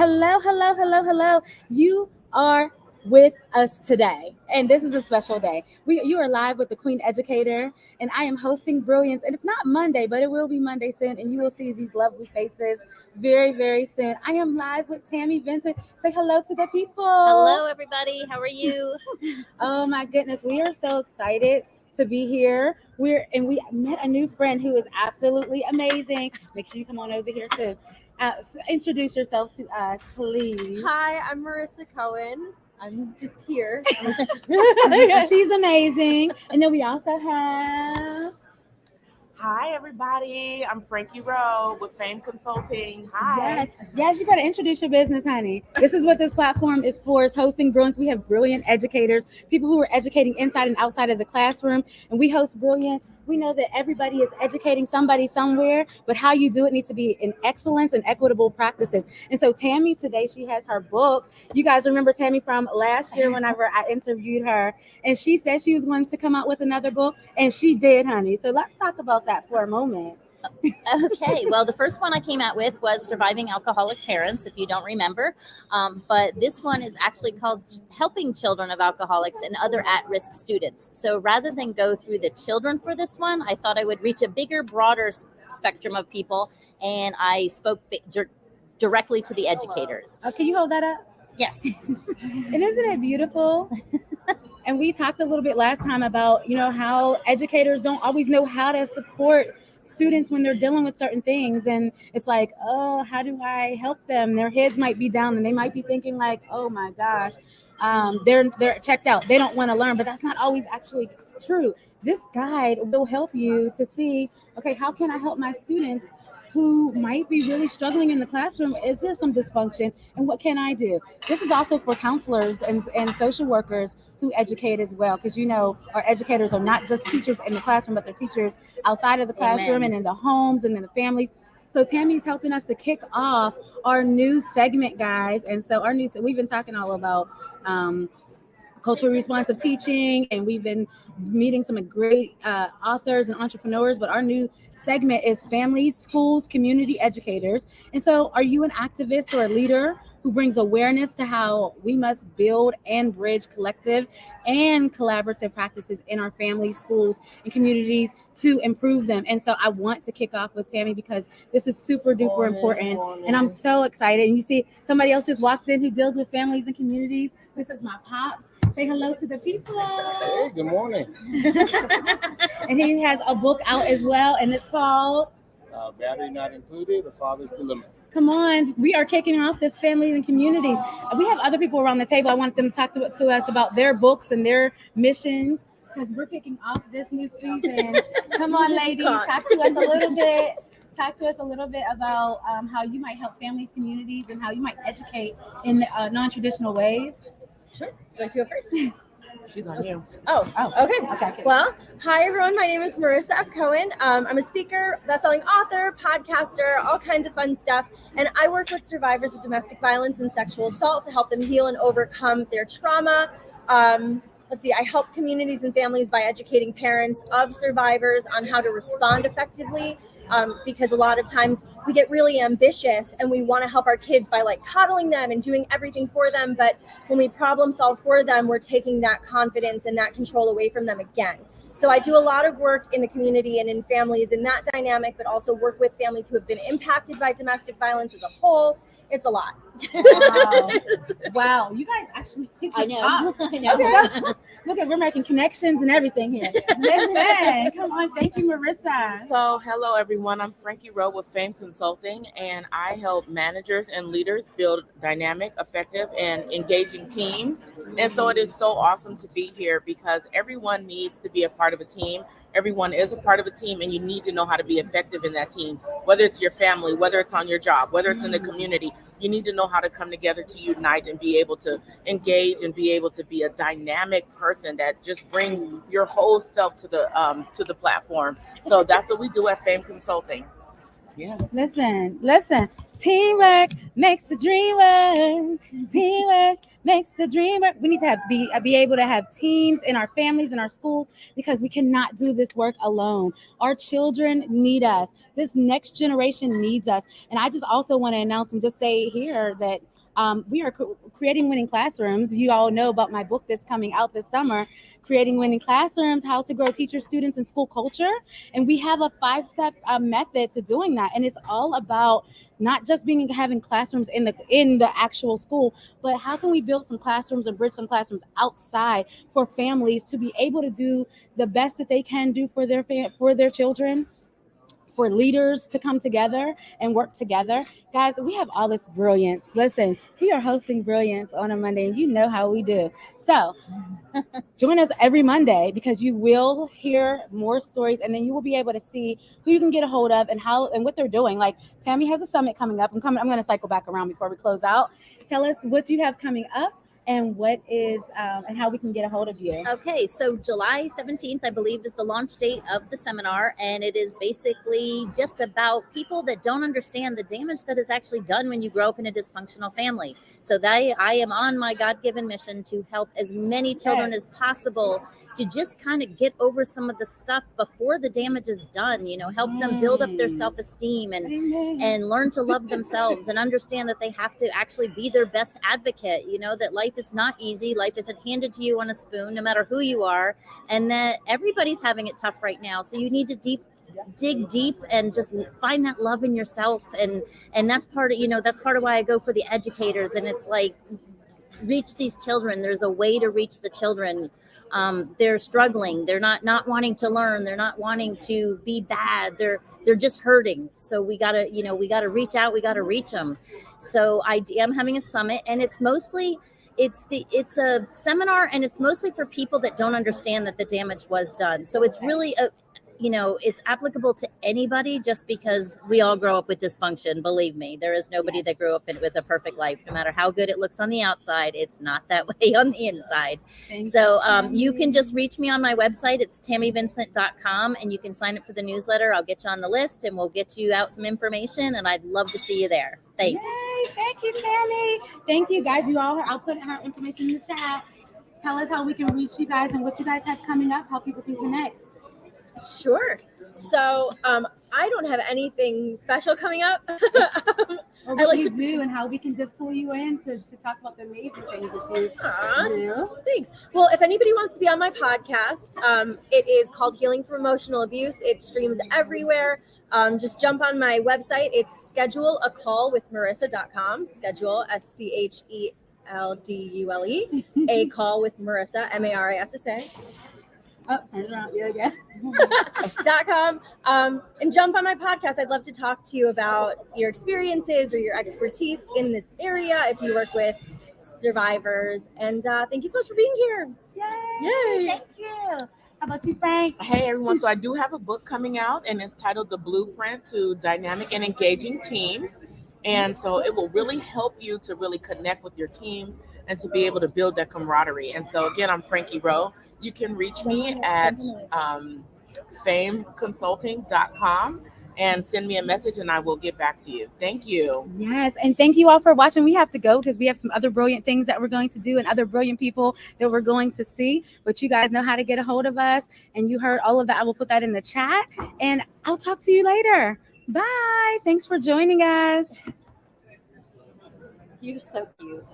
Hello, hello, hello, hello. You are with us today, and this is a special day. You are live with the Queen Educator, and I am hosting Brilliance. And it's not Monday, but it will be Monday soon, and you will see these lovely faces very, very soon. I am live with Tammy Vincent. Say hello to the people. Hello, everybody. How are you? Oh my goodness, we are so excited to be here. We met a new friend who is absolutely amazing. Make sure you come on over here too. Introduce yourself to us, please. Hi, I'm Marissa Cohen. I'm just here. She's amazing. And then we also have. Hi, everybody. I'm Frankie Rowe with Fame Consulting. Hi. Yes, you better introduce your business, honey. This is what this platform is for, is hosting Brilliance. We have brilliant educators, people who are educating inside and outside of the classroom, and we host Brilliance. We know that everybody is educating somebody somewhere, but how you do it needs to be in excellence and equitable practices. And so Tammy today, she has her book. You guys remember Tammy from last year whenever I interviewed her, and she said she was going to come out with another book, and she did, honey. So let's talk about that for a moment. Okay, well, the first one I came out with was Surviving Alcoholic Parents, if you don't remember. But this one is actually called Helping Children of Alcoholics and Other At-Risk Students. So rather than go through the children for this one, I thought I would reach a bigger, broader spectrum of people, and I spoke directly to the educators. Can you hold that up? Yes. And isn't it beautiful? And we talked a little bit last time about, how educators don't always know how to support students when they're dealing with certain things. And it's like, oh, how do I help them? Their heads might be down and they might be thinking like, oh my gosh, they're checked out. They don't want to learn, but that's not always actually true. This guide will help you to see, okay, how can I help my students who might be really struggling in the classroom? Is there some dysfunction, and what can I do? This is also for counselors and social workers who educate as well, because our educators are not just teachers in the classroom, but they're teachers outside of the classroom and in the homes and in the families. So Tammy's helping us to kick off our new segment, guys. And so we've been talking all about culturally responsive teaching, and we've been meeting some great authors and entrepreneurs, but our new segment is families, schools, community educators. And so are you an activist or a leader who brings awareness to how we must build and bridge collective and collaborative practices in our families, schools, and communities to improve them? And so I want to kick off with Tammy because this is super duper important, and I'm so excited. And you see somebody else just walked in who deals with families and communities. This is my pops. Say hello to the people. Hey, good morning. And he has a book out as well, and it's called Battery Not Included, A Father's Dilemma. Come on, we are kicking off this family and community. We have other people around the table. I want them to talk to us about their books and their missions, because we're kicking off this new season. Come on, ladies, talk to us a little bit. Talk to us a little bit about how you might help families, communities, and how you might educate in non-traditional ways. Sure. Would you like to go first? She's on you. Okay. Well, hi, everyone. My name is Marissa F. Cohen. I'm a speaker, best-selling author, podcaster, all kinds of fun stuff. And I work with survivors of domestic violence and sexual assault to help them heal and overcome their trauma. I help communities and families by educating parents of survivors on how to respond effectively. Because a lot of times we get really ambitious and we want to help our kids by coddling them and doing everything for them. But when we problem solve for them, we're taking that confidence and that control away from them again. So I do a lot of work in the community and in families in that dynamic, but also work with families who have been impacted by domestic violence as a whole. It's a lot. Wow. You guys actually I know. Okay. Look we're making connections and everything here. Listen, come on. Thank you, Marissa. So, hello, everyone. I'm Frankie Rowe with Fame Consulting, and I help managers and leaders build dynamic, effective, and engaging teams. And so it is so awesome to be here because everyone needs to be a part of a team. Everyone is a part of a team, and you need to know how to be effective in that team, whether it's your family, whether it's on your job, whether it's in the community. You need to know how to come together to unite and be able to engage and be able to be a dynamic person that just brings your whole self to the platform. So that's what we do at Fame Consulting. Yeah. Listen. Teamwork makes the dream work. Teamwork makes the dream work. We need to be able to have teams in our families and our schools, because we cannot do this work alone. Our children need us. This next generation needs us. And I just also want to announce and just say here that We are creating winning classrooms. You all know about my book that's coming out this summer, Creating Winning Classrooms, How to Grow Teachers, Students, and School Culture. And we have a 5-step method to doing that. And it's all about not just having classrooms in the actual school, but how can we build some classrooms and bridge some classrooms outside for families to be able to do the best that they can do for their children, for leaders to come together and work together. Guys, we have all this brilliance. Listen, we are hosting Brilliance on a Monday, and you know how we do. So join us every Monday, because you will hear more stories, and then you will be able to see who you can get a hold of and how and what they're doing. Like Tammy has a summit coming up. I'm going to cycle back around before we close out. Tell us what you have coming up and what is and how we can get a hold of you. Okay, so July 17th, I believe, is the launch date of the seminar, and it is basically just about people that don't understand the damage that is actually done when you grow up in a dysfunctional family. So I am on my God-given mission to help as many children as possible to just kind of get over some of the stuff before the damage is done, help them build up their self-esteem and learn to love themselves and understand that they have to actually be their best advocate, that life is not easy. Life isn't handed to you on a spoon, no matter who you are, and that everybody's having it tough right now. So you need to dig deep and just find that love in yourself. And that's part of why I go for the educators. And it's like, reach these children. There's a way to reach the children. They're struggling. They're not wanting to learn. They're not wanting to be bad. They're just hurting. So we gotta reach out. We gotta reach them. So I am having a summit, and it's a seminar, and it's mostly for people that don't understand that the damage was done. So it's really it's applicable to anybody, just because we all grow up with dysfunction. Believe me, there is nobody that grew up with a perfect life. No matter how good it looks on the outside, it's not that way on the inside. So you can just reach me on my website. It's tammyvincent.com, and you can sign up for the newsletter. I'll get you on the list, and we'll get you out some information, and I'd love to see you there. Thanks. Yay, thank you, Tammy. Thank you, guys. I'll put her information in the chat. Tell us how we can reach you guys and what you guys have coming up, how people can connect. Sure. So I don't have anything special coming up. Or what you do and how we can just pull you in to talk about the amazing things that you do. Thanks. Well, if anybody wants to be on my podcast, it is called Healing from Emotional Abuse. It streams everywhere. Just jump on my website. It's scheduleacallwithmarissa.com. Schedule, SCHELDULE, a call with Marissa, MARISSA. Oh, turn it around. Yeah. .com, and jump on my podcast. I'd love to talk to you about your experiences or your expertise in this area if you work with survivors. And thank you so much for being here. Yay! Thank you. How about you, Frank? Hey, everyone. So I do have a book coming out, and it's titled The Blueprint to Dynamic and Engaging Teams. And so it will really help you to really connect with your teams and to be able to build that camaraderie. And so, again, I'm Frankie Rowe. You can reach me at fameconsulting.com and send me a message, and I will get back to you. Thank you. Yes, and thank you all for watching. We have to go because we have some other brilliant things that we're going to do and other brilliant people that we're going to see. But you guys know how to get a hold of us, and you heard all of that. I will put that in the chat, and I'll talk to you later. Bye. Thanks for joining us. You're so cute.